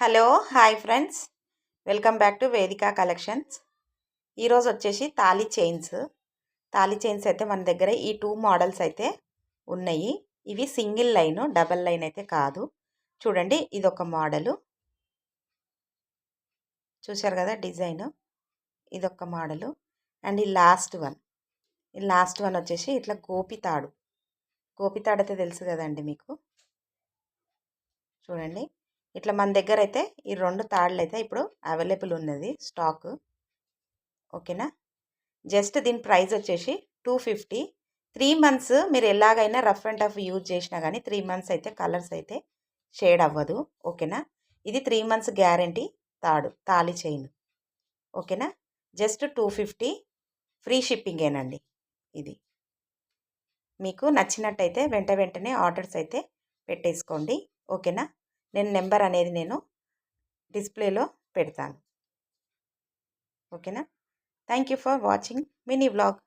Hello hi friends, welcome back to వేదిక collections. ఈరోజు వచ్చేసి తాళీ చైన్స్ అయితే మన దగ్గర ఈ 2 మోడల్స్ అయితే ఉన్నాయి. ఇవి సింగిల్ లైన్, డబల్ లైన్ అయితే కాదు. చూడండి, ఇదొక మోడలు, చూశారు కదా డిజైన్. ఇదొక మోడలు. అండ్ ఈ లాస్ట్ వన్ వచ్చేసి ఇట్లా గోపితాడు అయితే తెలుసు కదండి మీకు. చూడండి, ఇట్లా మన దగ్గర అయితే ఈ 2 తాళ్ళు అయితే ఇప్పుడు అవైలబుల్ ఉన్నది స్టాక్. ఓకేనా. జస్ట్ దీని ప్రైస్ వచ్చేసి 250. 3 మంత్స్ మీరు ఎలాగైనా రఫ్ అండ్ టఫ్ యూజ్ చేసినా కానీ 3 మంత్స్ అయితే కలర్స్ అయితే షేడ్ అవ్వదు. ఓకేనా. ఇది 3 మంత్స్ గ్యారంటీ తాళి చైన్. ఓకేనా. జస్ట్ 250, ఫ్రీ షిప్పింగేనండి. ఇది మీకు నచ్చినట్టయితే వెంటనే ఆర్డర్స్ అయితే పెట్టేసుకోండి. ఓకేనా. నెంబర్ అనేది నేను డిస్ప్లేలో పెడతాను. ఓకేనా. Thank you for watching mini vlog.